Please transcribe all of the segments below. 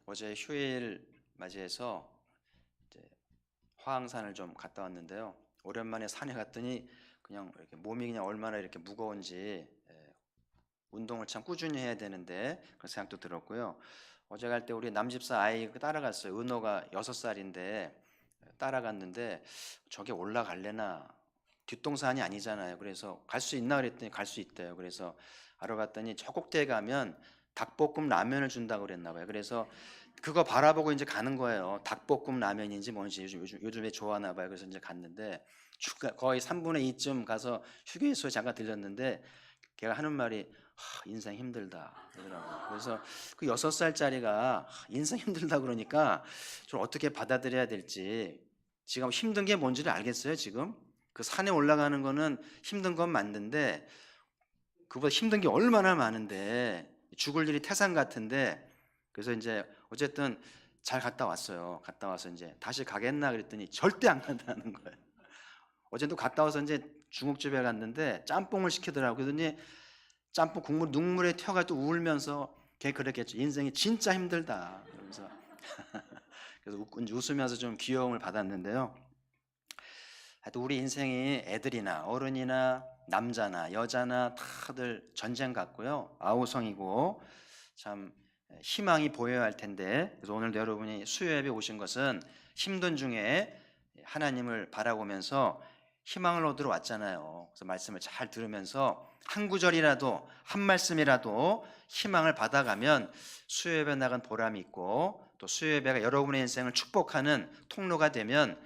어제 휴일 맞이해서 이제 화왕산을 좀 갔다 왔는데요. 오랜만에 산에 갔더니 그냥 이렇게 몸이 그냥 얼마나 이렇게 무거운지, 운동을 참 꾸준히 해야 되는데 그런 생각도 들었고요. 어제 갈 때 우리 남집사 아이 따라갔어요. 은호가 6살인데 따라갔는데 저게 올라갈래나, 뒷동산이 아니잖아요. 그래서 갈 수 있나 그랬더니 갈 수 있대요. 그래서 알아봤더니 저 꼭대에 가면 닭볶음 라면을 준다고 그랬나 봐요. 그래서 그거 바라보고 이제 가는 거예요. 닭볶음 라면인지 뭔지 요즘에 좋아하나 봐요. 그래서 이제 갔는데 거의 3분의 2쯤 가서 휴게소에 잠깐 들렸는데 걔가 하는 말이 인생 힘들다 그러더라고요. 그래서 그 6살짜리가 인생 힘들다 그러니까 좀 어떻게 받아들여야 될지, 지금 힘든 게 뭔지를 알겠어요. 지금 그 산에 올라가는 거는 힘든 건 맞는데 그보다 힘든 게 얼마나 많은데, 죽을 일이 태산 같은데. 그래서 이제 어쨌든 잘 갔다 왔어요. 갔다 와서 이제 다시 가겠나 그랬더니 절대 안 간다는 거예요. 어제도 갔다 와서 이제 중국집에 갔는데 짬뽕을 시키더라고요. 그러더니 짬뽕 국물 눈물에 튀어가지고 울면서 걔 그랬겠죠. 인생이 진짜 힘들다. 그러면서 그래서 웃으면서 좀 귀여움을 받았는데요. 하여튼 우리 인생이 애들이나 어른이나 남자나 여자나 다들 전쟁 같고요. 아우성이고 참 희망이 보여야 할 텐데, 그래서 오늘 여러분이 수요예배 오신 것은 힘든 중에 하나님을 바라보면서 희망을 얻으러 왔잖아요. 그래서 말씀을 잘 들으면서 한 구절이라도 한 말씀이라도 희망을 받아가면 수요예배 나간 보람이 있고, 또 수요예배가 여러분의 인생을 축복하는 통로가 되면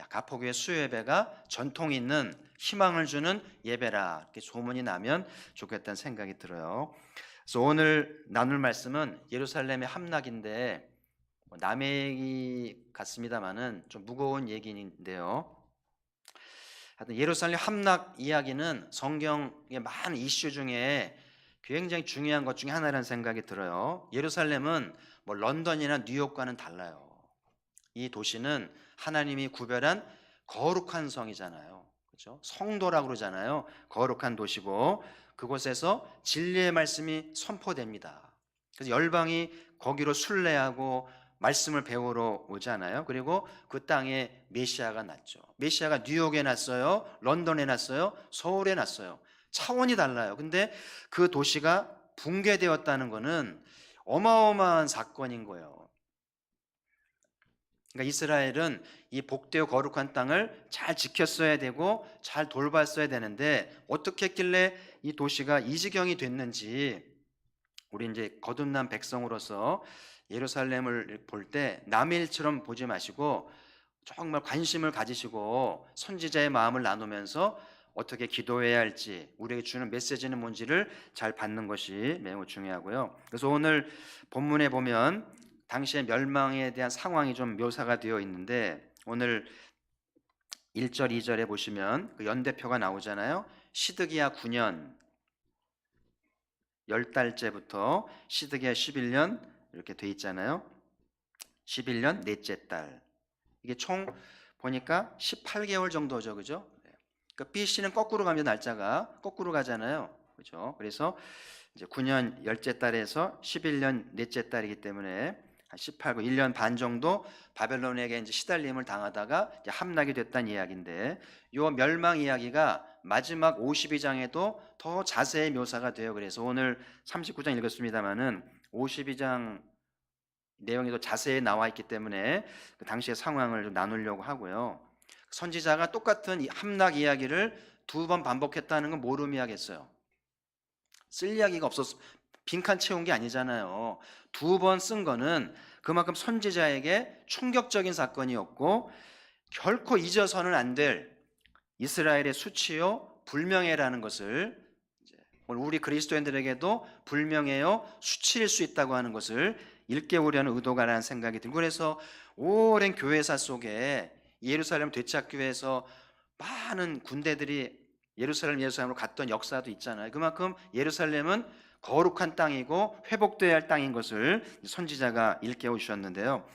가포교회 수요예배가 전통 있는 희망을 주는 예배라, 이렇게 소문이 나면 좋겠다는 생각이 들어요. 그래서 오늘 나눌 말씀은 예루살렘의 함락인데, 남의 얘기 같습니다만은 좀 무거운 얘기인데요. 하여튼 예루살렘 함락 이야기는 성경의 많은 이슈 중에 굉장히 중요한 것 중에 하나라는 생각이 들어요. 예루살렘은 뭐 런던이나 뉴욕과는 달라요. 이 도시는 하나님이 구별한 거룩한 성이잖아요. 그렇죠? 성도라고 그러잖아요. 거룩한 도시고 그곳에서 진리의 말씀이 선포됩니다. 그래서 열방이 거기로 순례하고 말씀을 배우러 오잖아요. 그리고 그 땅에 메시아가 났죠. 메시아가 뉴욕에 났어요. 런던에 났어요. 서울에 났어요. 차원이 달라요. 근데 그 도시가 붕괴되었다는 것은 어마어마한 사건인 거예요. 그러니까 이스라엘은 이 복되고 거룩한 땅을 잘 지켰어야 되고 잘 돌봤어야 되는데 어떻게 했길래 이 도시가 이 지경이 됐는지, 우리 이제 거듭난 백성으로서 예루살렘을 볼 때 남의 일처럼 보지 마시고 정말 관심을 가지시고 선지자의 마음을 나누면서 어떻게 기도해야 할지, 우리에게 주는 메시지는 뭔지를 잘 받는 것이 매우 중요하고요. 그래서 오늘 본문에 보면 당시의 멸망에 대한 상황이 좀 묘사가 되어 있는데, 오늘 1절 2절에 보시면 그 연대표가 나오잖아요. 시드기야 9년 10달째부터 시드기야 11년 이렇게 돼 있잖아요. 11년 넷째 달. 이게 총 보니까 18개월 정도죠. 그죠? 그러니까 BC는 거꾸로 가면 날짜가 거꾸로 가잖아요. 그죠? 그래서 이제 9년 열째 달에서 11년 넷째 달이기 때문에 한 18고 1년 반 정도 바벨론에게 이제 시달림을 당하다가 이제 함락이 됐다는 이야기인데, 요 멸망 이야기가 마지막 52장에도 더 자세히 묘사가 돼요. 그래서 오늘 39장 읽었습니다만은 52장 내용이 더 자세히 나와 있기 때문에 그 당시의 상황을 좀 나누려고 하고요. 선지자가 똑같은 이 함락 이야기를 2번 반복했다는 건 뭘 의미하겠어요? 쓸 이야기가 없었어. 빈칸 채운 게 아니잖아요. 2번 쓴 거는 그만큼 선지자에게 충격적인 사건이었고 결코 잊어서는 안 될 이스라엘의 수치요 불명예라는 것을, 오늘 우리 그리스도인들에게도 불명예요 수치일 수 있다고 하는 것을 일깨우려는 의도가라는 생각이 들고, 그래서 오랜 교회사 속에 예루살렘 되찾기위해서 많은 군대들이 예루살렘으로 갔던 역사도 있잖아요. 그만큼 예루살렘은 거룩한 땅이고 회복되어야 할 땅인 것을 선지자가 일깨워 주셨는데요.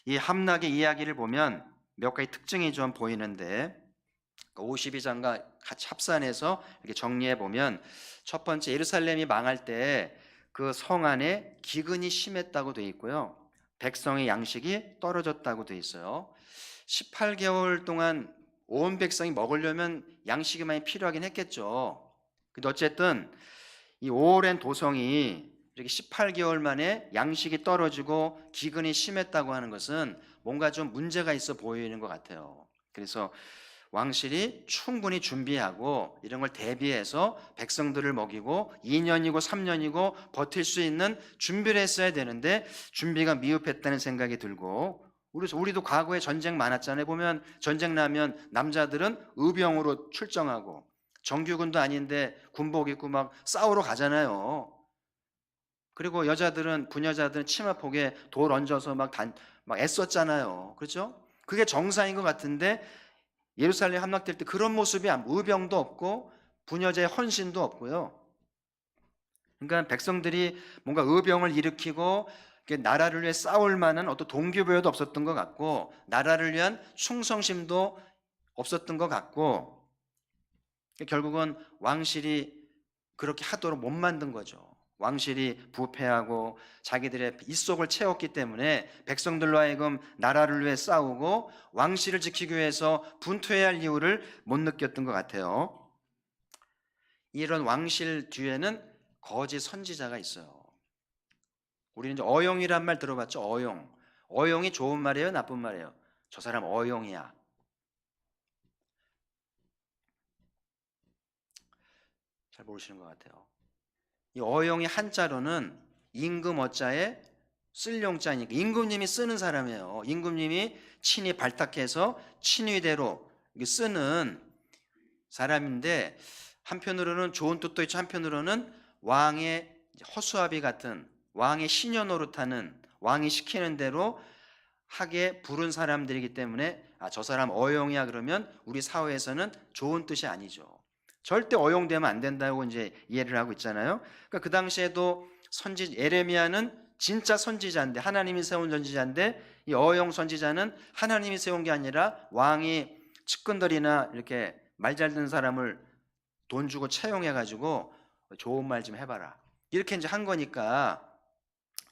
이 함락의 이야기를 보면 몇 가지 특징이 좀 보이는데, 52장과 같이 합산해서 이렇게 정리해 보면, 첫 번째 예루살렘이 망할 때 그 성 안에 기근이 심했다고 되어 있고요. 백성의 양식이 떨어졌다고 돼 있어요. 18개월 동안 온 백성이 먹으려면 양식이 많이 필요하긴 했겠죠. 근데 어쨌든 이 오랜 도성이 이렇게 18개월 만에 양식이 떨어지고 기근이 심했다고 하는 것은 뭔가 좀 문제가 있어 보이는 것 같아요. 그래서 왕실이 충분히 준비하고 이런 걸 대비해서 백성들을 먹이고 2년이고 3년이고 버틸 수 있는 준비를 했어야 되는데 준비가 미흡했다는 생각이 들고, 우리도 과거에 전쟁 많았잖아요. 보면 전쟁 나면 남자들은 의병으로 출정하고 정규군도 아닌데 군복 입고 막 싸우러 가잖아요. 그리고 여자들은 부녀자들은 치마폭에 돌 얹어서 막 애썼잖아요. 그렇죠? 그게 정상인 것 같은데 예루살렘 함락될 때 그런 모습이 의병도 없고 부녀자의 헌신도 없고요. 그러니까 백성들이 뭔가 의병을 일으키고 나라를 위해 싸울 만한 어떤 동기부여도 없었던 것 같고 나라를 위한 충성심도 없었던 것 같고, 결국은 왕실이 그렇게 하도록 못 만든 거죠. 왕실이 부패하고 자기들의 입속을 채웠기 때문에 백성들로 하여금 나라를 위해 싸우고 왕실을 지키기 위해서 분투해야 할 이유를 못 느꼈던 것 같아요. 이런 왕실 뒤에는 거짓 선지자가 있어요. 우리는 이제 어용이란 말 들어봤죠? 어용. 어용이 좋은 말이에요, 나쁜 말이에요? 저 사람 어용이야. 잘 모르시는 것 같아요. 이 어용이 한자로는 임금 어자에 쓸 용자니까 임금님이 쓰는 사람이에요. 임금님이 친히 발탁해서 친위대로 쓰는 사람인데, 한편으로는 좋은 뜻도 있죠. 한편으로는 왕의 허수아비 같은, 왕의 시녀 노릇하는, 왕이 시키는 대로 하게 부른 사람들이기 때문에 저 사람 어용이야 그러면 우리 사회에서는 좋은 뜻이 아니죠. 절대 어용되면 안 된다고 이제 이해를 하고 있잖아요. 그러니까 그 당시에도 예레미야는 진짜 선지자인데, 하나님이 세운 선지자인데, 이 어용 선지자는 하나님이 세운 게 아니라 왕이 측근들이나 이렇게 말 잘 듣는 사람을 돈 주고 채용해 가지고 좋은 말 좀 해봐라 이렇게 이제 한 거니까,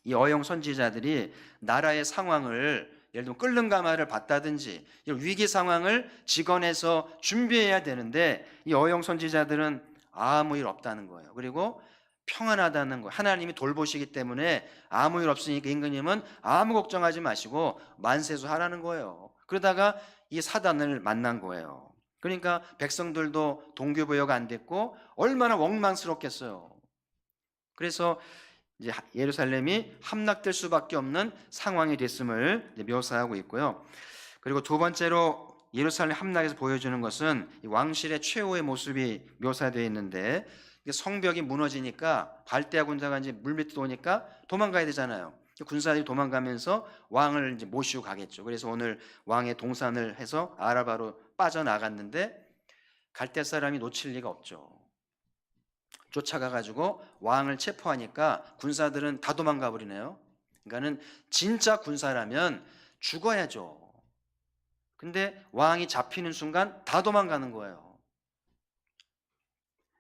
이 어용 선지자들이 나라의 상황을 예를 들면 끓는 가마를 봤다든지 이런 위기 상황을 직언해서 준비해야 되는데, 이 어용 선지자들은 아무 일 없다는 거예요. 그리고 평안하다는 거예요. 하나님이 돌보시기 때문에 아무 일 없으니까 임금님은 아무 걱정하지 마시고 만세수 하라는 거예요. 그러다가 이 사단을 만난 거예요. 그러니까 백성들도 동기부여가 안 됐고 얼마나 원망스럽겠어요. 그래서 이제 예루살렘이 함락될 수밖에 없는 상황이 됐음을 묘사하고 있고요. 그리고 두 번째로 예루살렘 함락에서 보여주는 것은 왕실의 최후의 모습이 묘사되어 있는데, 성벽이 무너지니까 갈대아 군사가 이제 물밑으로 오니까 도망가야 되잖아요. 군사들이 도망가면서 왕을 이제 모시고 가겠죠. 그래서 오늘 왕의 동산을 해서 아라바로 빠져나갔는데 갈대 사람이 놓칠 리가 없죠. 쫓아가 가지고 왕을 체포하니까 군사들은 다 도망가 버리네요. 그러니까는 진짜 군사라면 죽어야죠. 근데 왕이 잡히는 순간 다 도망가는 거예요.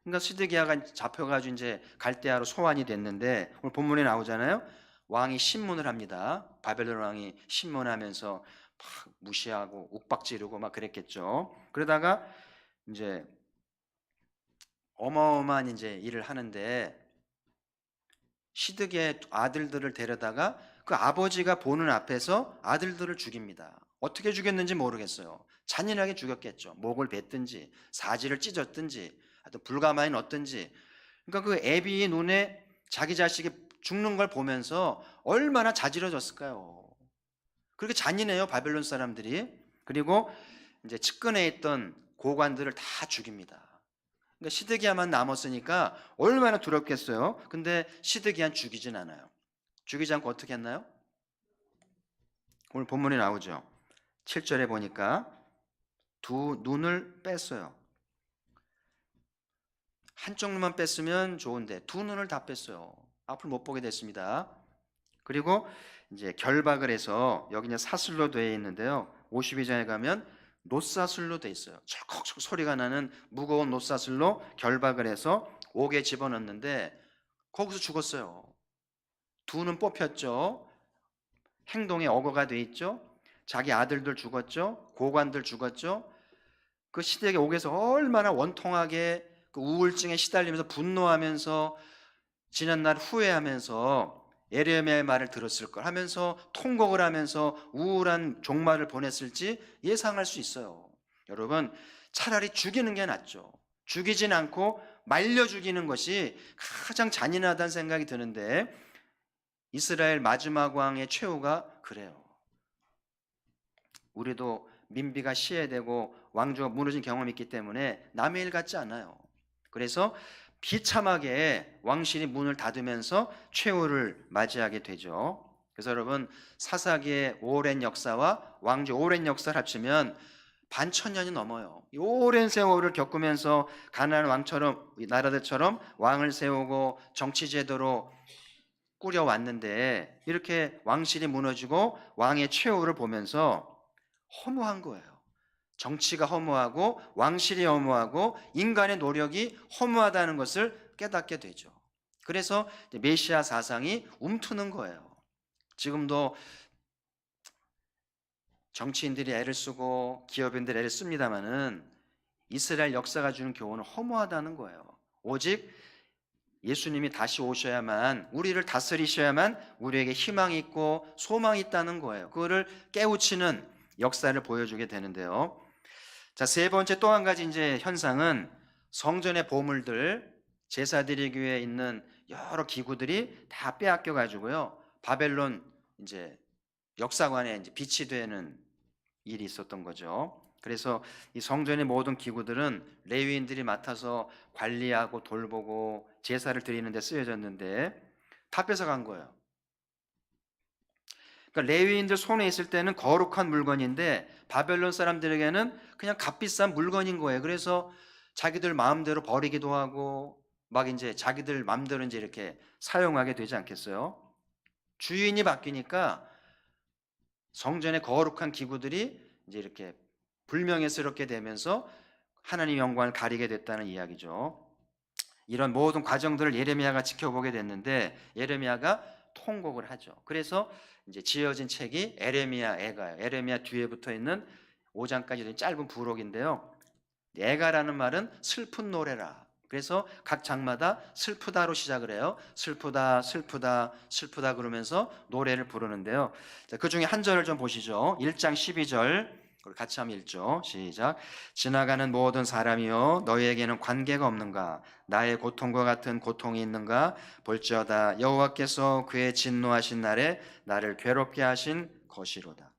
그러니까 시드기야가 잡혀가지고 이제 갈대아로 소환이 됐는데, 오늘 본문에 나오잖아요. 왕이 신문을 합니다. 바벨론 왕이 신문하면서 막 무시하고 욱박지르고 막 그랬겠죠. 그러다가 이제 어마어마한 이제 일을 하는데, 시드기야의 아들들을 데려다가 그 아버지가 보는 앞에서 아들들을 죽입니다. 어떻게 죽였는지 모르겠어요. 잔인하게 죽였겠죠. 목을 뱉든지 사지를 찢었든지 하여튼 불가마에 넣든지. 그러니까 그 애비의 눈에 자기 자식이 죽는 걸 보면서 얼마나 자지러졌을까요? 그렇게 잔인해요, 바벨론 사람들이. 그리고 이제 측근에 있던 고관들을 다 죽입니다. 그러니까 시드기야만 남았으니까 얼마나 두렵겠어요. 근데 시드기야는 죽이진 않아요. 죽이지 않고 어떻게 했나요? 오늘 본문에 나오죠. 7절에 보니까 두 눈을 뺐어요. 한쪽 눈만 뺐으면 좋은데 두 눈을 다 뺐어요. 앞을 못 보게 됐습니다. 그리고 이제 결박을 해서, 여기 이제 사슬로 되어 있는데요. 52장에 가면 놋사슬로 되어 있어요. 철컥철컥 소리가 나는 무거운 놋사슬로 결박을 해서 옥에 집어넣는데 거기서 죽었어요. 두 눈 뽑혔죠. 행동에 억어가 돼 있죠. 자기 아들들 죽었죠. 고관들 죽었죠. 그 시대에 오게서 얼마나 원통하게 그 우울증에 시달리면서 분노하면서 지난날 후회하면서 예레미야의 말을 들었을 걸 하면서 통곡을 하면서 우울한 종말을 보냈을지 예상할 수 있어요. 여러분, 차라리 죽이는 게 낫죠. 죽이진 않고 말려 죽이는 것이 가장 잔인하다는 생각이 드는데 이스라엘 마지막 왕의 최후가 그래요. 우리도 민비가 시해되고 왕조가 무너진 경험이 있기 때문에 남의 일 같지 않아요. 그래서 비참하게 왕실이 문을 닫으면서 최후를 맞이하게 되죠. 그래서 여러분, 사사기의 오랜 역사와 왕조 오랜 역사를 합치면 반천년이 넘어요. 이 오랜 세월을 겪으면서 가나안 왕처럼 나라들처럼 왕을 세우고 정치 제도로 꾸려왔는데 이렇게 왕실이 무너지고 왕의 최후를 보면서 허무한 거예요. 정치가 허무하고 왕실이 허무하고 인간의 노력이 허무하다는 것을 깨닫게 되죠. 그래서 메시아 사상이 움트는 거예요. 지금도 정치인들이 애를 쓰고 기업인들이 애를 씁니다마는 이스라엘 역사가 주는 교훈은 허무하다는 거예요. 오직 예수님이 다시 오셔야만, 우리를 다스리셔야만 우리에게 희망이 있고 소망이 있다는 거예요. 그거를 깨우치는 역사를 보여주게 되는데요. 자, 세 번째 또 한 가지 이제 현상은 성전의 보물들, 제사 드리기 위해 있는 여러 기구들이 다 빼앗겨 가지고요. 바벨론 이제 역사관에 이제 비치되는 일이 있었던 거죠. 그래서 이 성전의 모든 기구들은 레위인들이 맡아서 관리하고 돌보고 제사를 드리는 데 쓰여졌는데 다 뺏어간 거예요. 그러니까 레위인들 손에 있을 때는 거룩한 물건인데 바벨론 사람들에게는 그냥 값비싼 물건인 거예요. 그래서 자기들 마음대로 버리기도 하고 막 이제 자기들 마음대로 이제 이렇게 사용하게 되지 않겠어요? 주인이 바뀌니까 성전의 거룩한 기구들이 이제 이렇게 불명예스럽게 되면서 하나님의 영광을 가리게 됐다는 이야기죠. 이런 모든 과정들을 예레미야가 지켜보게 됐는데 예레미야가 통곡을 하죠. 그래서 이제 지어진 책이 에레미야 애가예요. 에레미야 뒤에 붙어 있는 5장까지 짧은 부록인데요. 애가라는 말은 슬픈 노래라. 그래서 각 장마다 슬프다로 시작을 해요. 슬프다, 슬프다, 슬프다 그러면서 노래를 부르는데요. 그 중에 한 절을 좀 보시죠. 1장 12절. 같이 한번 읽죠. 시작. 지나가는 모든 사람이여 너희에게는 관계가 없는가? 나의 고통과 같은 고통이 있는가? 볼지어다 여호와께서 그의 진노하신 날에 나를 괴롭게 하신 것이로다.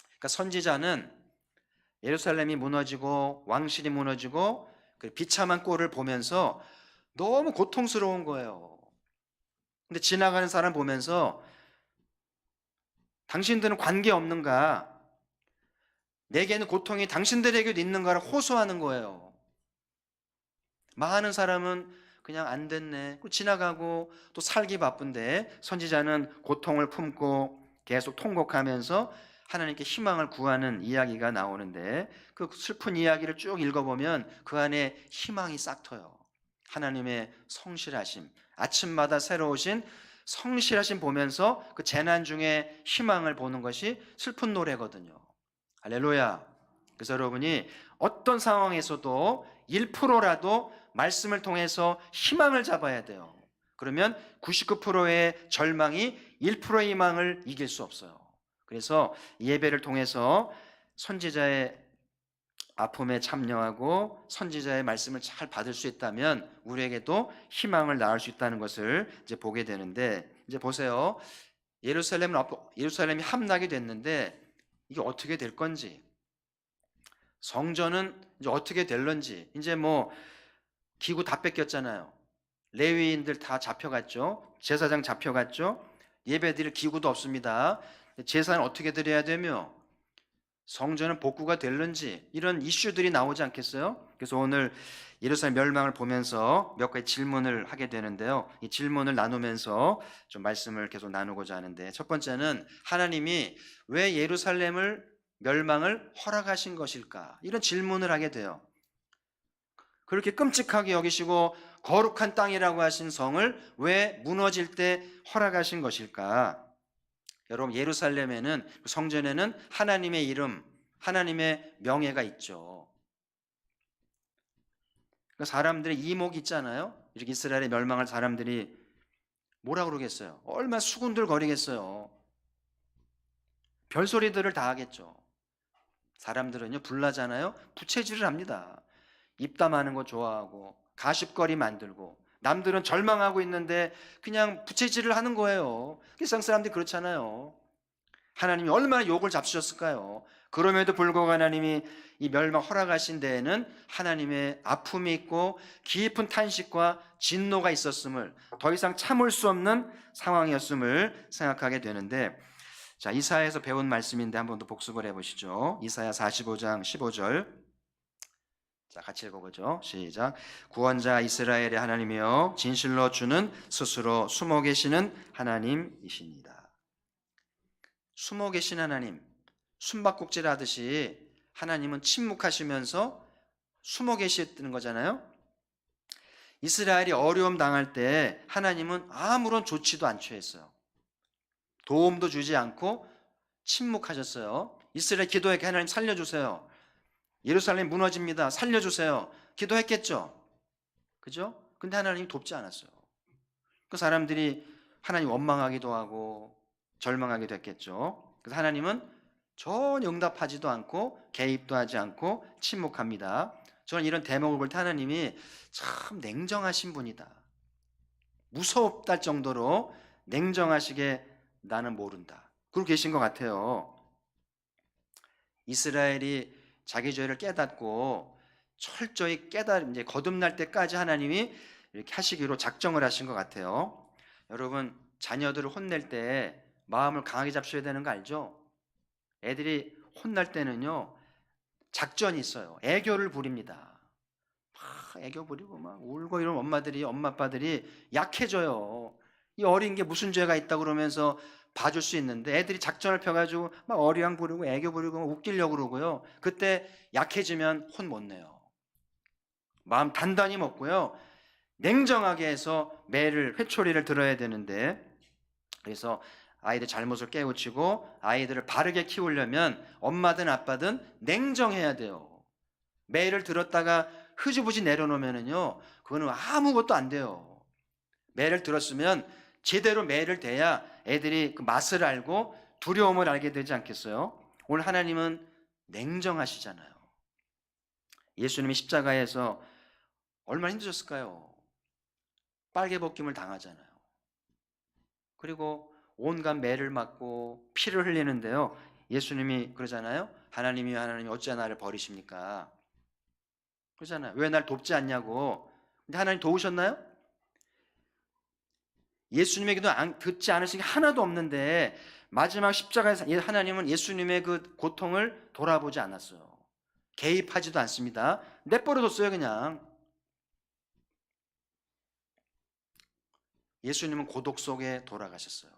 그러니까 선지자는 예루살렘이 무너지고 왕실이 무너지고 그 비참한 꼴을 보면서 너무 고통스러운 거예요. 근데 지나가는 사람 보면서 당신들은 관계 없는가? 내게는 고통이 당신들에게도 있는가를 호소하는 거예요. 많은 사람은 그냥 안 됐네. 지나가고 또 살기 바쁜데 선지자는 고통을 품고 계속 통곡하면서 하나님께 희망을 구하는 이야기가 나오는데 그 슬픈 이야기를 쭉 읽어보면 그 안에 희망이 싹 터요. 하나님의 성실하심, 아침마다 새로우신 성실하심 보면서 그 재난 중에 희망을 보는 것이 슬픈 노래거든요. 할렐루야. 그래서 여러분이 어떤 상황에서도 1%라도 말씀을 통해서 희망을 잡아야 돼요. 그러면 99%의 절망이 1%의 희망을 이길 수 없어요. 그래서 예배를 통해서 선지자의 아픔에 참여하고 선지자의 말씀을 잘 받을 수 있다면 우리에게도 희망을 낳을 수 있다는 것을 이제 보게 되는데, 이제 보세요. 예루살렘이 함락이 됐는데 이게 어떻게 될 건지, 성전은 이제 어떻게 될런지, 이제 뭐 기구 다 뺏겼잖아요. 레위인들 다 잡혀갔죠. 제사장 잡혀갔죠. 예배드릴 기구도 없습니다. 제사는 어떻게 드려야 되며 성전은 복구가 될는지, 이런 이슈들이 나오지 않겠어요? 그래서 오늘 예루살렘 멸망을 보면서 몇 가지 질문을 하게 되는데요. 이 질문을 나누면서 좀 말씀을 계속 나누고자 하는데, 첫 번째는 하나님이 왜 예루살렘을 멸망을 허락하신 것일까? 이런 질문을 하게 돼요. 그렇게 끔찍하게 여기시고 거룩한 땅이라고 하신 성을 왜 무너질 때 허락하신 것일까? 여러분 예루살렘에는 성전에는 하나님의 이름, 하나님의 명예가 있죠. 그러니까 사람들의 이목이 있잖아요. 이렇게 이스라엘에 멸망할 사람들이 뭐라 그러겠어요? 얼마나 수군들 거리겠어요. 별소리들을 다 하겠죠. 사람들은요 불나잖아요. 부채질을 합니다. 입담하는 거 좋아하고 가십거리 만들고, 남들은 절망하고 있는데 그냥 부채질을 하는 거예요. 세상 사람들이 그렇잖아요. 하나님이 얼마나 욕을 잡수셨을까요? 그럼에도 불구하고 하나님이 이 멸망 허락하신 데에는 하나님의 아픔이 있고 깊은 탄식과 진노가 있었음을, 더 이상 참을 수 없는 상황이었음을 생각하게 되는데, 자, 이사야에서 배운 말씀인데 한 번 더 복습을 해보시죠. 이사야 45장 15절. 자, 같이 읽어보죠. 시작. 구원자 이스라엘의 하나님이여, 진실로 주는 스스로 숨어 계시는 하나님이십니다. 숨어 계신 하나님, 숨바꼭질 하듯이 하나님은 침묵하시면서 숨어 계시는 거잖아요. 이스라엘이 어려움 당할 때 하나님은 아무런 조치도 안 취했어요. 도움도 주지 않고 침묵하셨어요. 이스라엘 기도했게 하나님 살려주세요. 예루살렘 무너집니다. 살려주세요. 기도했겠죠. 그죠? 근데 하나님이 돕지 않았어요. 그 사람들이 하나님 원망하기도 하고 절망하기도 했겠죠. 그래서 하나님은 전혀 응답하지도 않고 개입도 하지 않고 침묵합니다. 저는 이런 대목을 볼 때 하나님이 참 냉정하신 분이다. 무섭다 할 정도로 냉정하시게 나는 모른다. 그러고 계신 것 같아요. 이스라엘이 자기 죄를 깨닫고 철저히 이제 거듭날 때까지 하나님이 이렇게 하시기로 작정을 하신 것 같아요. 여러분, 자녀들을 혼낼 때 마음을 강하게 잡으셔야 되는 거 알죠? 애들이 혼날 때는요, 작전이 있어요. 애교를 부립니다. 막 애교 부리고 막 울고 이런 엄마 아빠들이 약해져요. 이 어린 게 무슨 죄가 있다고 그러면서 봐줄 수 있는데, 애들이 작전을 펴가지고 막 어리광 부리고 애교 부리고 막 웃기려고 그러고요. 그때 약해지면 혼 못 내요. 마음 단단히 먹고요, 냉정하게 해서 매를 회초리를 들어야 되는데, 그래서 아이들 잘못을 깨우치고 아이들을 바르게 키우려면 엄마든 아빠든 냉정해야 돼요. 매를 들었다가 흐지부지 내려놓으면은요, 그거는 아무것도 안 돼요. 매를 들었으면 제대로 매를 대야 애들이 그 맛을 알고 두려움을 알게 되지 않겠어요? 오늘 하나님은 냉정하시잖아요. 예수님이 십자가에서 얼마나 힘드셨을까요? 빨개 벗김을 당하잖아요. 그리고 온갖 매를 맞고 피를 흘리는데요, 예수님이 그러잖아요. 하나님이 어찌 나를 버리십니까? 그러잖아요. 왜 날 돕지 않냐고. 근데 하나님 도우셨나요? 예수님에게도 듣지 않으신 게 하나도 없는데, 마지막 십자가에서 하나님은 예수님의 그 고통을 돌아보지 않았어요. 개입하지도 않습니다. 내버려뒀어요. 그냥. 예수님은 고독 속에 돌아가셨어요.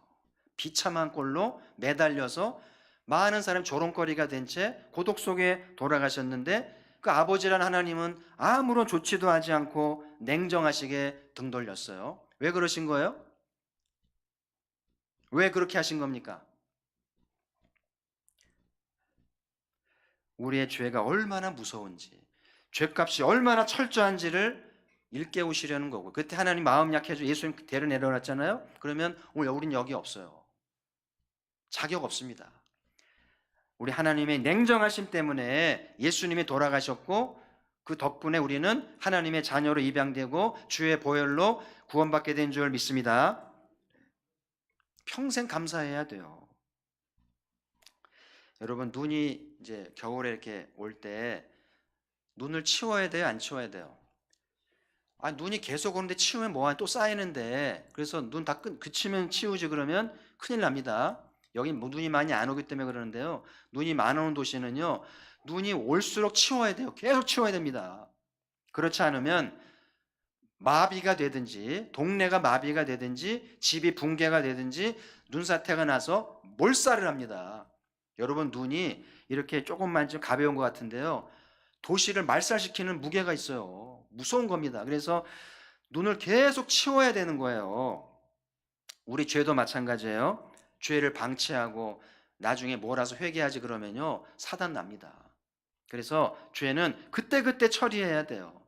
비참한 꼴로 매달려서 많은 사람이 조롱거리가 된 채 고독 속에 돌아가셨는데, 그 아버지란 하나님은 아무런 조치도 하지 않고 냉정하시게 등 돌렸어요. 왜 그러신 거예요? 왜 그렇게 하신 겁니까? 우리의 죄가 얼마나 무서운지, 죄값이 얼마나 철저한지를 일깨우시려는 거고, 그때 하나님 마음 약해져 예수님 대로 내려놨잖아요. 그러면 오늘 우린 여기 없어요. 자격 없습니다. 우리 하나님의 냉정하심 때문에 예수님이 돌아가셨고, 그 덕분에 우리는 하나님의 자녀로 입양되고 주의 보혈로 구원받게 된 줄 믿습니다. 평생 감사해야 돼요. 여러분, 눈이 이제 겨울에 이렇게 올 때 눈을 치워야 돼요, 안 치워야 돼요? 눈이 계속 오는데 치우면 뭐하냐, 또 쌓이는데. 그래서 눈 다 그치면 치우지. 그러면 큰일 납니다. 여기 눈이 많이 안 오기 때문에 그러는데요, 눈이 많이 오는 도시는요, 눈이 올수록 치워야 돼요. 계속 치워야 됩니다. 그렇지 않으면 마비가 되든지, 동네가 마비가 되든지, 집이 붕괴가 되든지, 눈사태가 나서 몰살을 합니다. 여러분, 눈이 이렇게 조금만 좀 가벼운 것 같은데요, 도시를 말살시키는 무게가 있어요. 무서운 겁니다. 그래서 눈을 계속 치워야 되는 거예요. 우리 죄도 마찬가지예요. 죄를 방치하고 나중에 몰아서 회개하지 그러면요, 사단 납니다. 그래서 죄는 그때그때 처리해야 돼요.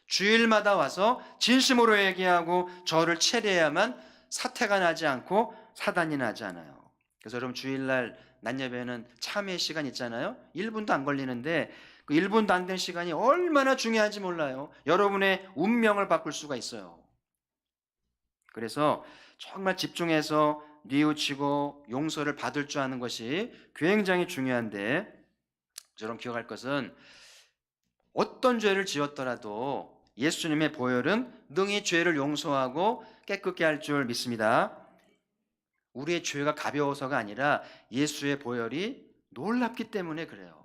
주일마다 와서 진심으로 회개하고 저를 채례해야만 사태가 나지 않고 사단이 나지 않아요. 그래서 여러분, 주일날 낮 예배는 참회 시간 있잖아요. 1분도 안 걸리는데 그 1분도 안 된 시간이 얼마나 중요한지 몰라요. 여러분의 운명을 바꿀 수가 있어요. 그래서 정말 집중해서 뉘우치고 용서를 받을 줄 아는 것이 굉장히 중요한데, 여러분 기억할 것은 어떤 죄를 지었더라도 예수님의 보혈은 능히 죄를 용서하고 깨끗게 할 줄 믿습니다. 우리의 죄가 가벼워서가 아니라 예수의 보혈이 놀랍기 때문에 그래요.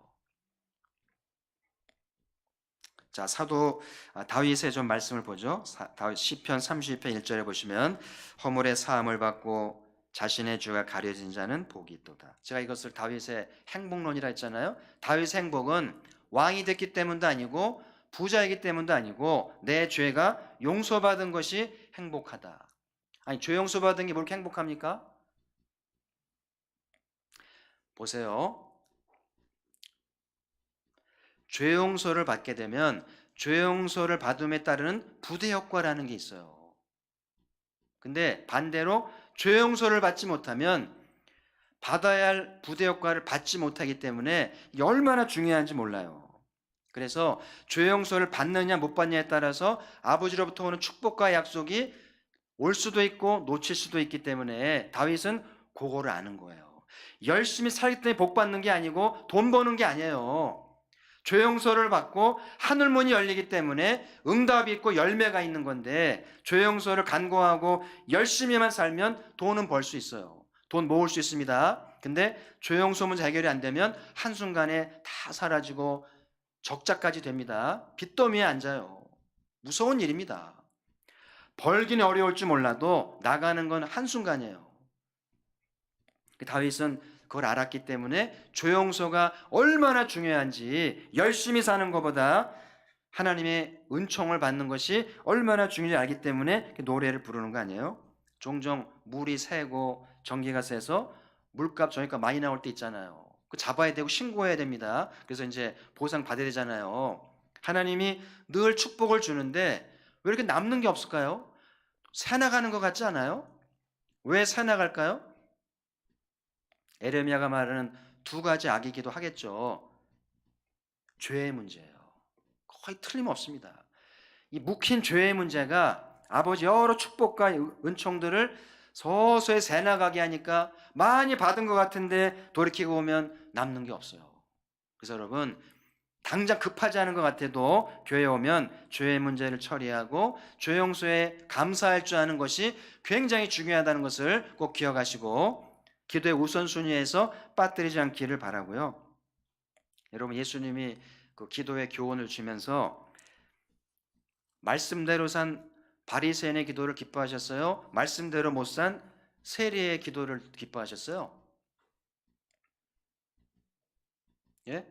자, 사도 다윗의 좀 말씀을 보죠. 다윗 시편 32편 1절에 보시면 허물의 사함을 받고 자신의 죄가 가려진 자는 복이 있도다. 제가 이것을 다윗의 행복론이라 했잖아요. 다윗의 행복은 왕이 됐기 때문도 아니고 부자이기 때문도 아니고 내 죄가 용서받은 것이 행복하다. 아니, 죄 용서받은 게 뭘 이렇게 행복합니까? 보세요. 죄 용서를 받게 되면 죄 용서를 받음에 따르는 부대 효과라는 게 있어요. 근데 반대로 죄 용서를 받지 못하면 받아야 할 부대 효과를 받지 못하기 때문에 이게 얼마나 중요한지 몰라요. 그래서 죄 용서를 받느냐 못 받느냐에 따라서 아버지로부터 오는 축복과 약속이 올 수도 있고 놓칠 수도 있기 때문에 다윗은 그거를 아는 거예요. 열심히 살기 때문에 복 받는 게 아니고 돈 버는 게 아니에요. 죄 용서를 받고 하늘문이 열리기 때문에 응답이 있고 열매가 있는 건데, 죄 용서를 간구하고 열심히만 살면 돈은 벌 수 있어요. 돈 모을 수 있습니다. 근데 죄 용서 문제 해결이 안 되면 한순간에 다 사라지고 적자까지 됩니다. 빚더미에 앉아요. 무서운 일입니다. 벌기는 어려울지 몰라도 나가는 건 한순간이에요. 다윗은 그걸 알았기 때문에 죄 용서가 얼마나 중요한지, 열심히 사는 것보다 하나님의 은총을 받는 것이 얼마나 중요한지 알기 때문에 노래를 부르는 거 아니에요? 종종 물이 새고 전기가 새서 물값 전기값 많이 나올 때 있잖아요. 그 잡아야 되고 신고해야 됩니다. 그래서 이제 보상 받아야 되잖아요. 하나님이 늘 축복을 주는데 왜 이렇게 남는 게 없을까요? 새 나가는 것 같지 않아요? 왜 새 나갈까요? 에레미야가 말하는 두 가지 악이기도 하겠죠. 죄의 문제예요. 거의 틀림없습니다. 이 묵힌 죄의 문제가 아버지 여러 축복과 은총들을 서서히 새나가게 하니까 많이 받은 것 같은데 돌이키고 보면 남는 게 없어요. 그래서 여러분, 당장 급하지 않은 것 같아도 교회에 오면 죄의 문제를 처리하고 죄 용서에 감사할 줄 아는 것이 굉장히 중요하다는 것을 꼭 기억하시고 기도의 우선순위에서 빠뜨리지 않기를 바라고요. 여러분, 예수님이 그 기도의 교훈을 주면서 말씀대로 산 바리새인의 기도를 기뻐하셨어요? 말씀대로 못 산 세리의 기도를 기뻐하셨어요? 예?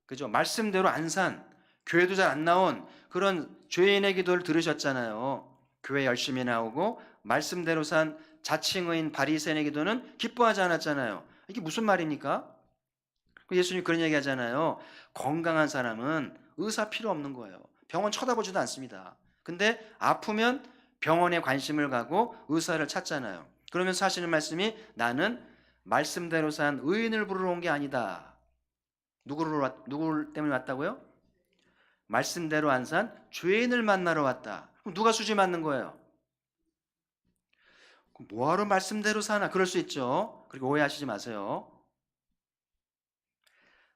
그죠? 말씀대로 안 산, 교회도 잘 안 나온 그런 죄인의 기도를 들으셨잖아요. 교회 열심히 나오고 말씀대로 산 자칭의인 바리새인의 기도는 기뻐하지 않았잖아요. 이게 무슨 말입니까? 예수님이 그런 얘기 하잖아요. 건강한 사람은 의사 필요 없는 거예요. 병원 쳐다보지도 않습니다. 근데 아프면 병원에 관심을 가고 의사를 찾잖아요. 그러면서 하시는 말씀이 나는 말씀대로 산 의인을 부르러 온 게 아니다. 누구 때문에 왔다고요? 말씀대로 안 산 죄인을 만나러 왔다. 그럼 누가 수지 맞는 거예요? 뭐하러 말씀대로 사나? 그럴 수 있죠. 그리고 오해하시지 마세요.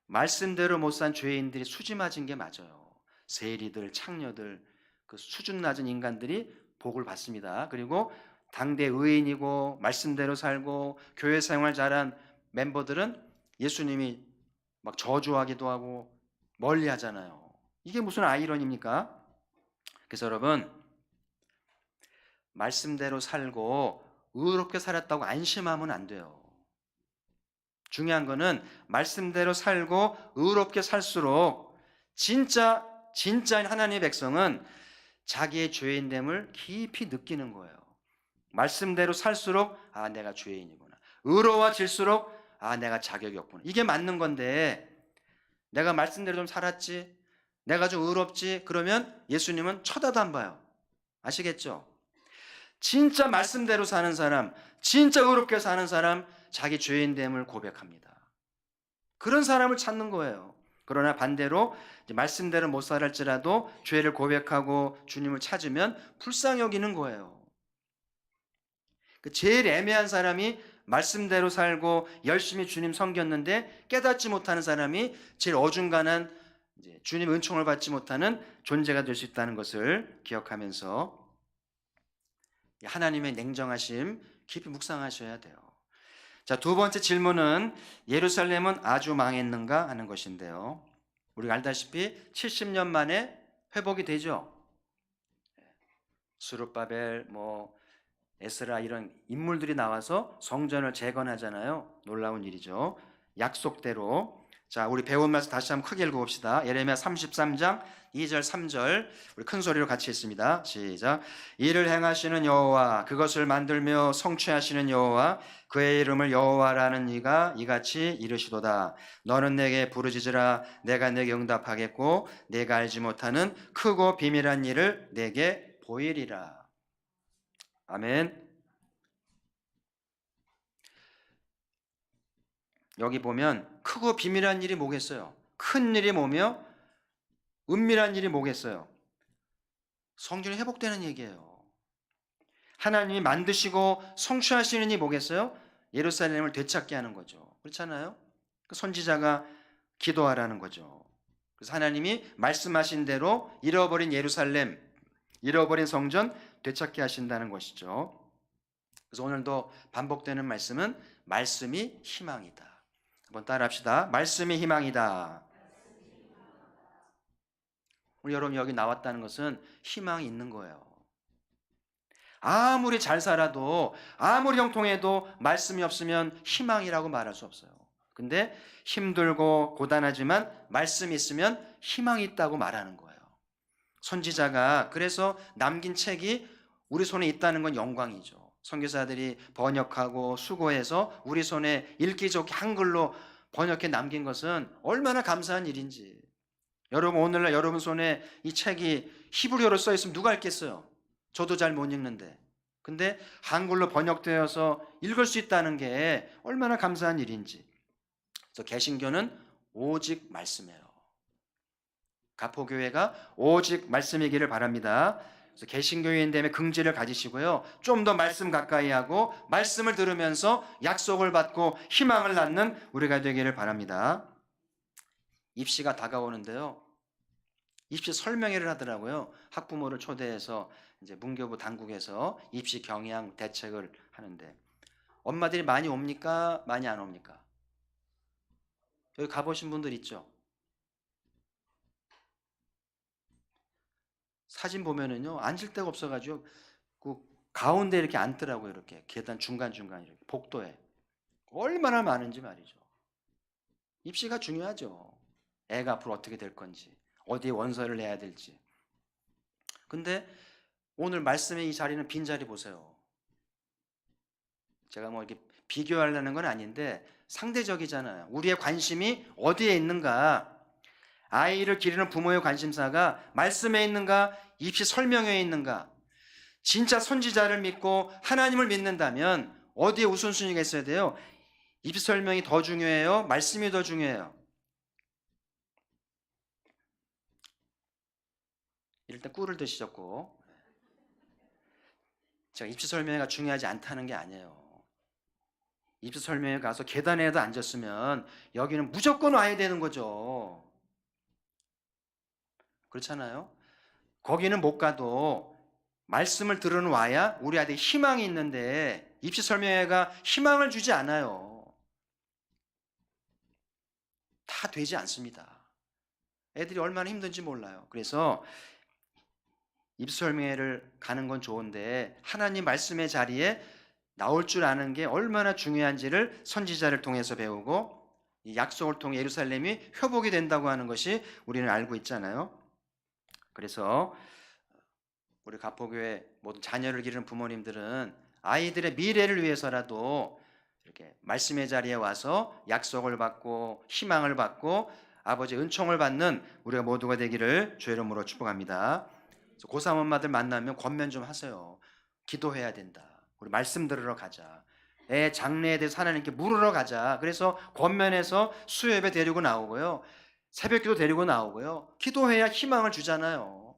말씀대로 못 산 죄인들이 수지 맞은 게 맞아요. 세리들, 창녀들, 그 수준 낮은 인간들이 복을 받습니다. 그리고 당대 의인이고 말씀대로 살고 교회 생활 잘한 멤버들은 예수님이 막 저주하기도 하고 멀리 하잖아요. 이게 무슨 아이러니입니까? 그래서 여러분, 말씀대로 살고 의롭게 살았다고 안심하면 안 돼요. 중요한 거는 말씀대로 살고 의롭게 살수록 진짜인 하나님의 백성은 자기의 죄인됨을 깊이 느끼는 거예요. 말씀대로 살수록 아, 내가 죄인이구나. 의로워질수록 아, 내가 자격이 없구나. 이게 맞는 건데 내가 말씀대로 좀 살았지, 내가 좀 의롭지, 그러면 예수님은 쳐다도 안 봐요. 아시겠죠? 진짜 말씀대로 사는 사람, 진짜 의롭게 사는 사람, 자기 죄인됨을 고백합니다. 그런 사람을 찾는 거예요. 그러나 반대로 말씀대로 못 살았지라도 죄를 고백하고 주님을 찾으면 불쌍히 여기는 거예요. 제일 애매한 사람이 말씀대로 살고 열심히 주님 섬겼는데 깨닫지 못하는 사람이 제일 어중간한 주님 은총을 받지 못하는 존재가 될 수 있다는 것을 기억하면서 하나님의 냉정하심 깊이 묵상하셔야 돼요. 자, 두 번째 질문은 예루살렘은 아주 망했는가 하는 것인데요. 우리가 알다시피 70년 만에 회복이 되죠. 스룹바벨, 에스라 이런 인물들이 나와서 성전을 재건하잖아요. 놀라운 일이죠. 약속대로. 자, 우리 배운 말씀 다시 한번 크게 읽어봅시다. 예레미야 33장 2절 3절 우리 큰 소리로 같이 읽습니다. 시작. 이를 행하시는 여호와, 그것을 만들며 성취하시는 여호와, 그의 이름을 여호와라는 이가 이같이 이르시도다. 너는 내게 부르짖으라. 내가 내게 응답하겠고 내가 알지 못하는 크고 비밀한 일을 내게 보이리라. 아멘. 여기 보면 크고 비밀한 일이 뭐겠어요? 큰 일이 뭐며 은밀한 일이 뭐겠어요? 성전이 회복되는 얘기예요. 하나님이 만드시고 성취하시는 일이 뭐겠어요? 예루살렘을 되찾게 하는 거죠. 그렇잖아요? 그 선지자가 기도하라는 거죠. 그래서 하나님이 말씀하신 대로 잃어버린 예루살렘, 잃어버린 성전 되찾게 하신다는 것이죠. 그래서 오늘도 반복되는 말씀은 말씀이 희망이다. 한번 따라합시다. 말씀이 희망이다. 우리 여러분 여기 나왔다는 것은 희망이 있는 거예요. 아무리 잘 살아도 아무리 형통해도 말씀이 없으면 희망이라고 말할 수 없어요. 근데 힘들고 고단하지만 말씀이 있으면 희망이 있다고 말하는 거예요. 선지자가 그래서 남긴 책이 우리 손에 있다는 건 영광이죠. 선교사들이 번역하고 수고해서 우리 손에 읽기 좋게 한글로 번역해 남긴 것은 얼마나 감사한 일인지. 여러분 오늘날 여러분 손에 이 책이 히브리어로 써 있으면 누가 읽겠어요? 저도 잘 못 읽는데. 근데 한글로 번역되어서 읽을 수 있다는 게 얼마나 감사한 일인지. 그래서 개신교는 오직 말씀이에요. 가포교회가 오직 말씀이기를 바랍니다. 그래서 개신교인됨의 긍지를 가지시고요. 좀 더 말씀 가까이 하고 말씀을 들으면서 약속을 받고 희망을 낳는 우리가 되기를 바랍니다. 입시가 다가오는데요. 입시 설명회를 하더라고요. 학부모를 초대해서 이제 문교부 당국에서 입시 경향 대책을 하는데 엄마들이 많이 옵니까? 많이 안 옵니까? 여기 가보신 분들 있죠? 사진 보면은요, 앉을 데가 없어가지고 그 가운데 이렇게 앉더라고요. 이렇게 계단 중간중간 이렇게 복도에. 얼마나 많은지 말이죠. 입시가 중요하죠. 애가 앞으로 어떻게 될 건지, 어디에 원서를 내야 될지. 근데 오늘 말씀의 이 자리는 빈자리 보세요. 제가 이렇게 비교하려는 건 아닌데 상대적이잖아요. 우리의 관심이 어디에 있는가? 아이를 기르는 부모의 관심사가 말씀에 있는가? 입시 설명회에 있는가? 진짜 선지자를 믿고 하나님을 믿는다면 어디에 우선순위가 있어야 돼요? 입시 설명이 더 중요해요? 말씀이 더 중요해요? 이럴 때 꿀을 드시셨고, 제가 입시 설명회가 중요하지 않다는 게 아니에요. 입시 설명회 가서 계단에도 앉았으면 여기는 무조건 와야 되는 거죠. 그렇잖아요? 거기는 못 가도 말씀을 들으러 와야 우리 아들이 희망이 있는데 입시 설명회가 희망을 주지 않아요. 다 되지 않습니다. 애들이 얼마나 힘든지 몰라요. 그래서 입시 설명회를 가는 건 좋은데 하나님 말씀의 자리에 나올 줄 아는 게 얼마나 중요한지를 선지자를 통해서 배우고 이 약속을 통해 예루살렘이 회복이 된다고 하는 것이 우리는 알고 있잖아요. 그래서 우리 가포교회 모든 자녀를 기르는 부모님들은 아이들의 미래를 위해서라도 이렇게 말씀의 자리에 와서 약속을 받고 희망을 받고 아버지의 은총을 받는 우리가 모두가 되기를 주의 이름으로 축복합니다. 고3 엄마들 만나면 권면 좀 하세요. 기도해야 된다. 우리 말씀 들으러 가자. 애 장래에 대해서 하나님께 물으러 가자. 그래서 권면해서 수요예배 데리고 나오고요. 새벽기도 데리고 나오고요. 기도해야 희망을 주잖아요.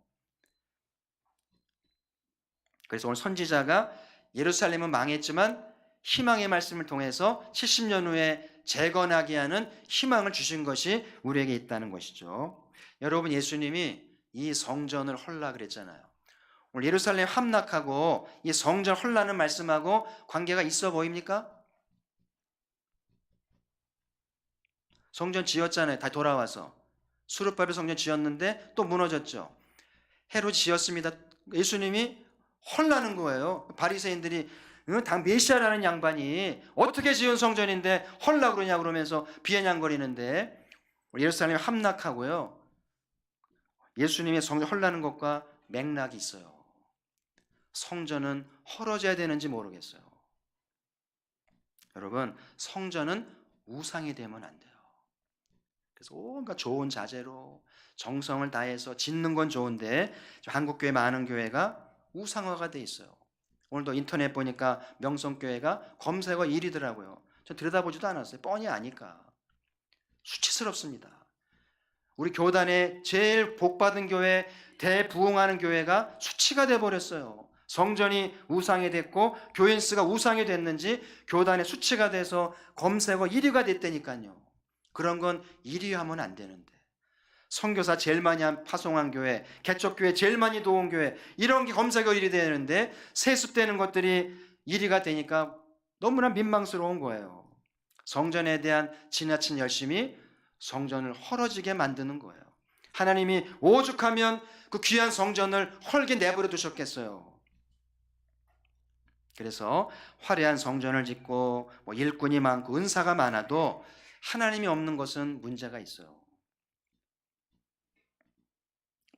그래서 오늘 선지자가 예루살렘은 망했지만 희망의 말씀을 통해서 70년 후에 재건하게 하는 희망을 주신 것이 우리에게 있다는 것이죠. 여러분, 예수님이 이 성전을 헐라 그랬잖아요. 오늘 예루살렘 함락하고 이 성전 헐라는 말씀하고 관계가 있어 보입니까? 성전 지었잖아요. 다 돌아와서. 수르바벨 성전 지었는데 또 무너졌죠. 헤롯이 지었습니다. 예수님이 헐라는 거예요. 바리새인들이 당 메시아라는 양반이 어떻게 지은 성전인데 헐라 그러냐 그러면서 비아냥거리는데 예루살렘 함락하고요. 예수님의 성전 헐라는 것과 맥락이 있어요. 성전은 헐어져야 되는지 모르겠어요. 여러분, 성전은 우상이 되면 안 돼요. 그래서 온갖 좋은 자재로 정성을 다해서 짓는 건 좋은데 한국교회 많은 교회가 우상화가 돼 있어요. 오늘도 인터넷 보니까 명성교회가 검색어 1위더라고요. 전 들여다보지도 않았어요. 뻔히 아니까. 수치스럽습니다. 우리 교단에 제일 복받은 교회, 대부흥하는 교회가 수치가 돼버렸어요. 성전이 우상이 됐고 교인 수가 우상이 됐는지 교단의 수치가 돼서 검색어 1위가 됐다니까요. 그런 건 1위 하면 안 되는데. 선교사 제일 많이 파송한 교회, 개척교회 제일 많이 도운 교회, 이런 게 검색어 1위 되는데 세습되는 것들이 1위가 되니까 너무나 민망스러운 거예요. 성전에 대한 지나친 열심이 성전을 헐어지게 만드는 거예요. 하나님이 오죽하면 그 귀한 성전을 헐게 내버려 두셨겠어요. 그래서 화려한 성전을 짓고 일꾼이 많고 은사가 많아도 하나님이 없는 것은 문제가 있어요.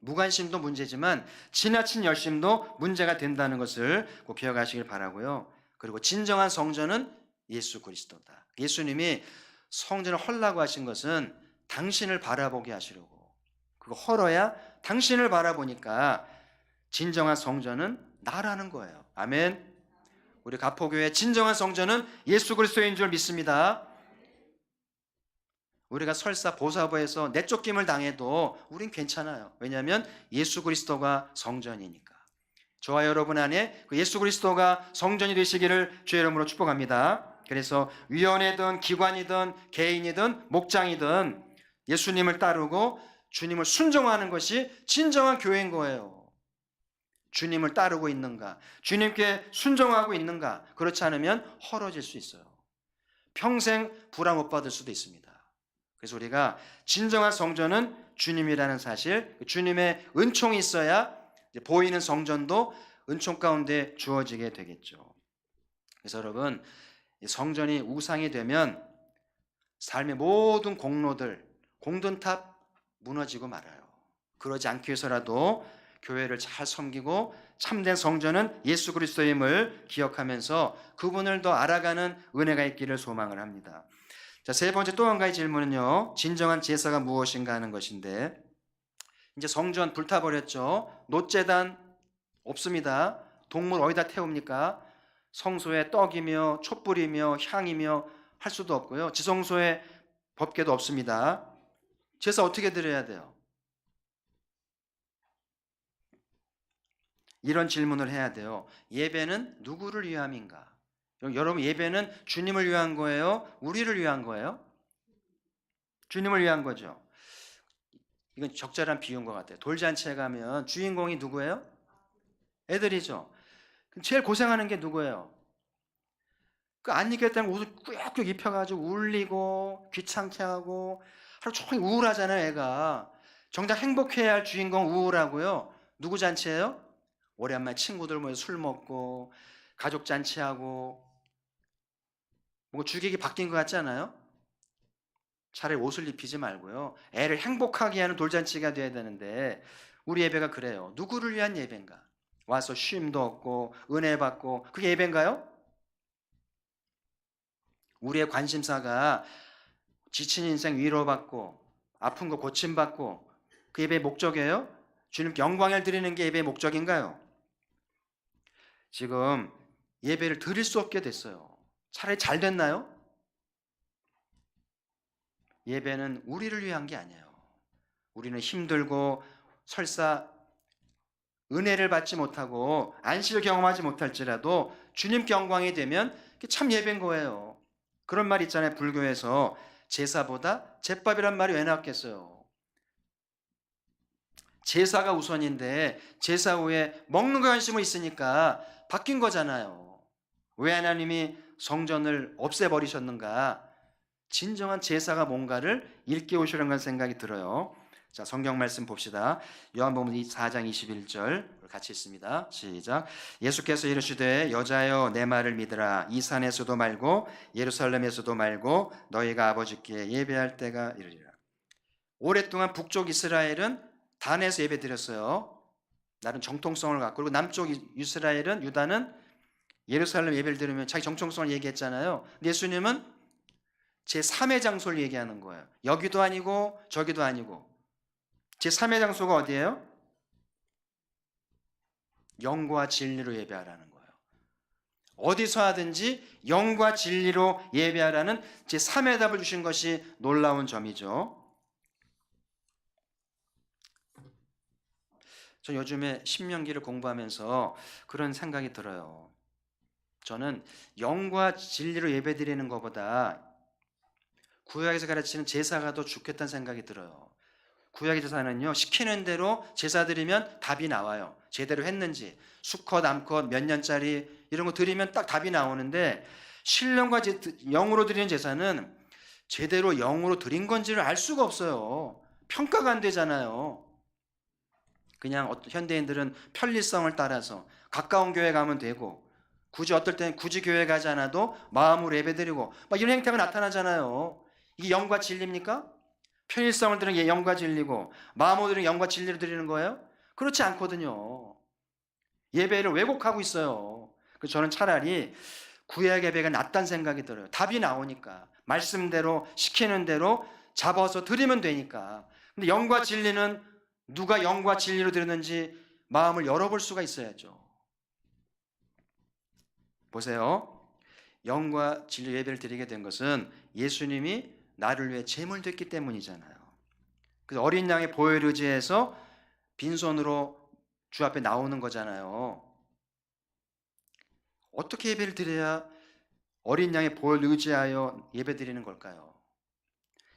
무관심도 문제지만 지나친 열심도 문제가 된다는 것을 꼭 기억하시길 바라고요. 그리고 진정한 성전은 예수 그리스도다. 예수님이 성전을 헐라고 하신 것은 당신을 바라보게 하시려고. 그거 헐어야 당신을 바라보니까 진정한 성전은 나라는 거예요. 아멘. 우리 가포교회 진정한 성전은 예수 그리스도인 줄 믿습니다. 우리가 설사 보사부에서 내쫓김을 당해도 우린 괜찮아요. 왜냐하면 예수 그리스도가 성전이니까. 저와 여러분 안에 그 예수 그리스도가 성전이 되시기를 주의 이름으로 축복합니다. 그래서 위원회든 기관이든 개인이든 목장이든 예수님을 따르고 주님을 순종하는 것이 진정한 교회인 거예요. 주님을 따르고 있는가? 주님께 순종하고 있는가? 그렇지 않으면 헐어질 수 있어요. 평생 불화 못 받을 수도 있습니다. 그래서 우리가 진정한 성전은 주님이라는 사실, 주님의 은총이 있어야 보이는 성전도 은총 가운데 주어지게 되겠죠. 그래서 여러분, 성전이 우상이 되면 삶의 모든 공로들, 공든탑 무너지고 말아요. 그러지 않기 위해서라도 교회를 잘 섬기고 참된 성전은 예수 그리스도임을 기억하면서 그분을 더 알아가는 은혜가 있기를 소망을 합니다. 자, 세 번째 또 한 가지 질문은요. 진정한 제사가 무엇인가 하는 것인데, 이제 성전 불타버렸죠. 노제단 없습니다. 동물 어디다 태웁니까? 성소에 떡이며 촛불이며 향이며 할 수도 없고요. 지성소에 법궤도 없습니다. 제사 어떻게 드려야 돼요? 이런 질문을 해야 돼요. 예배는 누구를 위함인가? 여러분, 예배는 주님을 위한 거예요? 우리를 위한 거예요? 주님을 위한 거죠. 이건 적절한 비유인 것 같아요. 돌잔치에 가면 주인공이 누구예요? 애들이죠. 제일 고생하는 게 누구예요? 그 안 입겠다는 옷을 꾹꾹 입혀가지고 울리고 귀찮게 하고 하루 종일 우울하잖아요, 애가. 정작 행복해야 할 주인공 우울하고요. 누구 잔치예요? 오랜만에 친구들 모여 술 먹고 가족 잔치하고 뭐 주객이 바뀐 것 같지 않아요? 차라리 옷을 입히지 말고요. 애를 행복하게 하는 돌잔치가 돼야 되는데 우리 예배가 그래요. 누구를 위한 예배인가? 와서 쉼도 얻고 은혜 받고 그게 예배인가요? 우리의 관심사가 지친 인생 위로받고 아픈 거 고침받고 그 예배의 목적이에요? 주님께 영광을 드리는 게 예배의 목적인가요? 지금 예배를 드릴 수 없게 됐어요. 차라리 잘 됐나요? 예배는 우리를 위한 게 아니에요. 우리는 힘들고 설사 은혜를 받지 못하고 안식을 경험하지 못할지라도 주님께 영광이 되면 그게 참 예배인 거예요. 그런 말 있잖아요. 불교에서 제사보다 제밥이란 말이 왜 나왔겠어요? 제사가 우선인데 제사 후에 먹는 거 관심이 있으니까 바뀐 거잖아요. 왜 하나님이 성전을 없애버리셨는가? 진정한 제사가 뭔가를 일깨우시려는 생각이 들어요. 자, 성경 말씀 봅시다. 요한복음 4장 21절 같이 읽습니다. 시작. 예수께서 이르시되 여자여 내 말을 믿으라. 이 산에서도 말고 예루살렘에서도 말고 너희가 아버지께 예배할 때가 이르리라. 오랫동안 북쪽 이스라엘은 단에서 예배드렸어요. 나름 정통성을 갖고. 그리고 남쪽 이스라엘은 유다는 예루살렘 예배를 드리면 자기 정통성을 얘기했잖아요. 근데 예수님은 제3의 장소를 얘기하는 거예요. 여기도 아니고 저기도 아니고. 제3의 장소가 어디예요? 영과 진리로 예배하라는 거예요. 어디서 하든지 영과 진리로 예배하라는 제3의 답을 주신 것이 놀라운 점이죠. 저 요즘에 신명기를 공부하면서 그런 생각이 들어요. 저는 영과 진리로 예배드리는 것보다 구약에서 가르치는 제사가 더 좋겠다는 생각이 들어요. 구약의 제사는요, 시키는 대로 제사 드리면 답이 나와요. 제대로 했는지 수컷, 암컷, 몇 년짜리 이런 거 드리면 딱 답이 나오는데 신령과 영으로 드리는 제사는 제대로 영으로 드린 건지를 알 수가 없어요. 평가가 안 되잖아요. 그냥 현대인들은 편리성을 따라서 가까운 교회 가면 되고 굳이 어떨 때는 굳이 교회 가지 않아도 마음으로 예배드리고 막 이런 행태가 나타나잖아요. 이게 영과 진리입니까? 편일성을 드리는 게 영과 진리고 마음으로 드리는 영과 진리를 드리는 거예요? 그렇지 않거든요. 예배를 왜곡하고 있어요. 그래서 저는 차라리 구약 예배가 낫다는 생각이 들어요. 답이 나오니까 말씀대로 시키는 대로 잡아서 드리면 되니까. 근데 영과 진리는 누가 영과 진리로 드렸는지 마음을 열어볼 수가 있어야죠. 보세요. 영과 진리 예배를 드리게 된 것은 예수님이 나를 위해 제물 됐기 때문이잖아요. 그래서 어린 양의 보혈을 의지해서 빈손으로 주 앞에 나오는 거잖아요. 어떻게 예배를 드려야 어린 양의 보혈을 의지하여 예배 드리는 걸까요?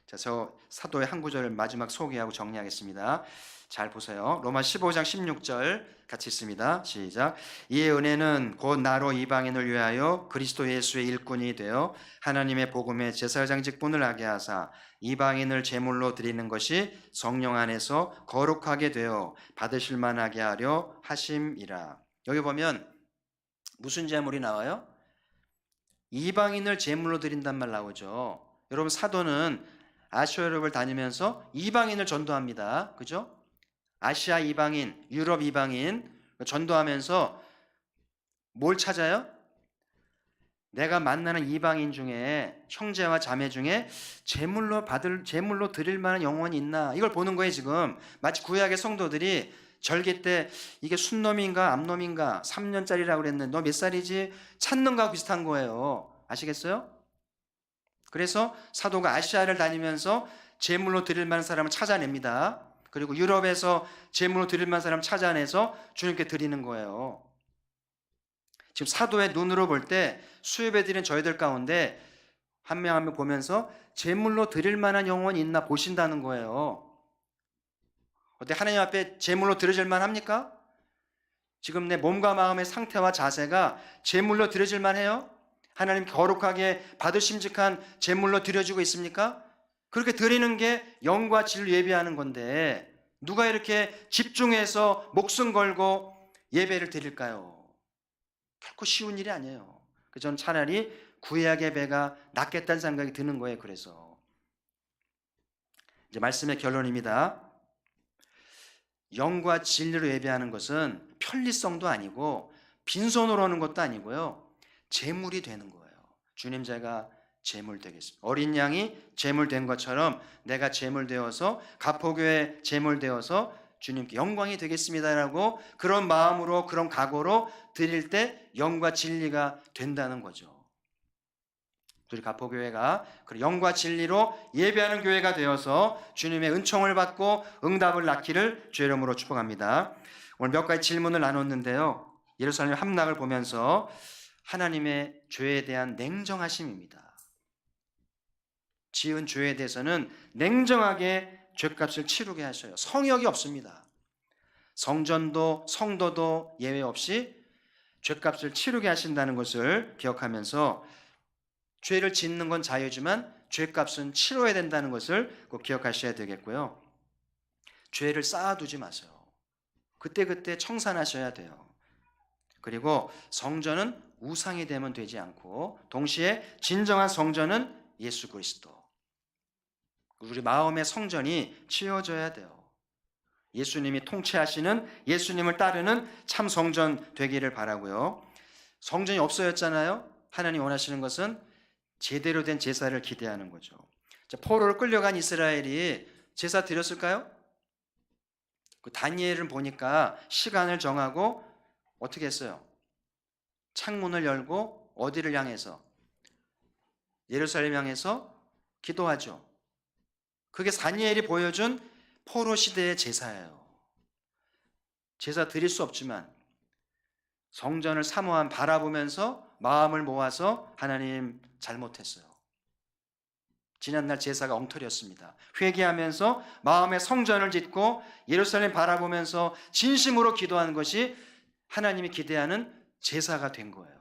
자, 저 사도의 한 구절을 마지막 소개하고 정리하겠습니다. 잘 보세요. 로마 15장 16절 같이 읽습니다. 시작. 이의 은혜는 곧 나로 이방인을 위하여 그리스도 예수의 일꾼이 되어 하나님의 복음의 제사장 직분을 하게 하사 이방인을 제물로 드리는 것이 성령 안에서 거룩하게 되어 받으실 만하게 하려 하심이라. 여기 보면 무슨 제물이 나와요? 이방인을 제물로 드린단 말 나오죠. 여러분 사도는 아시아 유럽을 다니면서 이방인을 전도합니다. 그죠? 아시아 이방인, 유럽 이방인 전도하면서 뭘 찾아요? 내가 만나는 이방인 중에 형제와 자매 중에 제물로 드릴 만한 영혼이 있나? 이걸 보는 거예요, 지금. 마치 구약의 성도들이 절기 때 이게 순놈인가 암놈인가 3년짜리라고 그랬는데 너 몇 살이지? 찾는 거하고 비슷한 거예요. 아시겠어요? 그래서 사도가 아시아를 다니면서 제물로 드릴 만한 사람을 찾아냅니다. 그리고 유럽에서 제물로 드릴 만한 사람을 찾아내서 주님께 드리는 거예요. 지금 사도의 눈으로 볼 때 수협에 드린 저희들 가운데 한 명 한 명 보면서 제물로 드릴 만한 영혼이 있나 보신다는 거예요. 어때 하나님 앞에 제물로 드려질 만합니까? 지금 내 몸과 마음의 상태와 자세가 제물로 드려질 만해요? 하나님 거룩하게 받으심직한 제물로 드려지고 있습니까? 그렇게 드리는 게 영과 진리로 예배하는 건데 누가 이렇게 집중해서 목숨 걸고 예배를 드릴까요? 결코 쉬운 일이 아니에요. 그래서 저는 차라리 구약 예배가 낫겠다는 생각이 드는 거예요. 그래서 이제 말씀의 결론입니다. 영과 진리로 예배하는 것은 편리성도 아니고 빈손으로 오는 것도 아니고요. 제물이 되는 거예요. 주님, 제가 제물 되겠습니다. 어린 양이 제물 된 것처럼 내가 제물 되어서 가포교회 제물 되어서 주님께 영광이 되겠습니다라고 그런 마음으로 그런 각오로 드릴 때 영과 진리가 된다는 거죠. 우리 가포교회가 영과 진리로 예배하는 교회가 되어서 주님의 은총을 받고 응답을 낳기를 주의 이름으로 축복합니다. 오늘 몇 가지 질문을 나눴는데요. 예루살렘 함락을 보면서 하나님의 죄에 대한 냉정하심입니다. 지은 죄에 대해서는 냉정하게 죄값을 치르게 하셔요. 성역이 없습니다. 성전도 성도도 예외 없이 죄값을 치르게 하신다는 것을 기억하면서 죄를 짓는 건 자유지만 죄값은 치러야 된다는 것을 꼭 기억하셔야 되겠고요. 죄를 쌓아두지 마세요. 그때그때 청산하셔야 돼요. 그리고 성전은 우상이 되면 되지 않고 동시에 진정한 성전은 예수 그리스도. 우리 마음의 성전이 치워져야 돼요. 예수님이 통치하시는 예수님을 따르는 참 성전 되기를 바라고요. 성전이 없어졌잖아요. 하나님 원하시는 것은 제대로 된 제사를 기대하는 거죠. 포로로 끌려간 이스라엘이 제사 드렸을까요? 그 다니엘을 보니까 시간을 정하고 어떻게 했어요? 창문을 열고 어디를 향해서? 예루살렘 향해서 기도하죠. 그게 다니엘이 보여준 포로 시대의 제사예요. 제사 드릴 수 없지만 성전을 사모한 바라보면서 마음을 모아서 하나님 잘못했어요. 지난날 제사가 엉터리였습니다. 회개하면서 마음의 성전을 짓고 예루살렘 바라보면서 진심으로 기도하는 것이 하나님이 기대하는 제사가 된 거예요.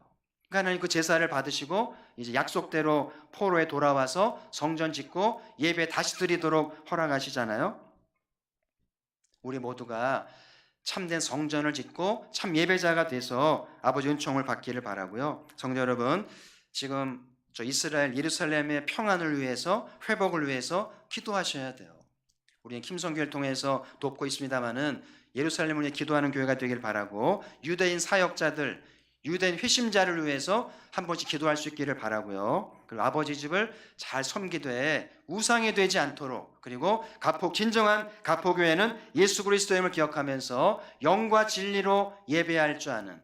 그러니까 하나님 그 제사를 받으시고 이제 약속대로 포로에 돌아와서 성전 짓고 예배 다시 드리도록 허락하시잖아요. 우리 모두가 참된 성전을 짓고 참 예배자가 돼서 아버지 은총을 받기를 바라고요. 성도 여러분, 지금 저 이스라엘 예루살렘의 평안을 위해서 회복을 위해서 기도하셔야 돼요. 우리는 김성교회를 통해서 돕고 있습니다마는 예루살렘을 위해 기도하는 교회가 되길 바라고 유대인 사역자들, 유대인 회심자를 위해서 한 번씩 기도할 수 있기를 바라고요. 그리고 아버지 집을 잘 섬기되 우상이 되지 않도록, 그리고 진정한 가포교회는 예수 그리스도임을 기억하면서 영과 진리로 예배할 줄 아는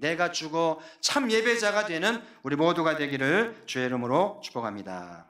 내가 주고 참 예배자가 되는 우리 모두가 되기를 주의 이름으로 축복합니다.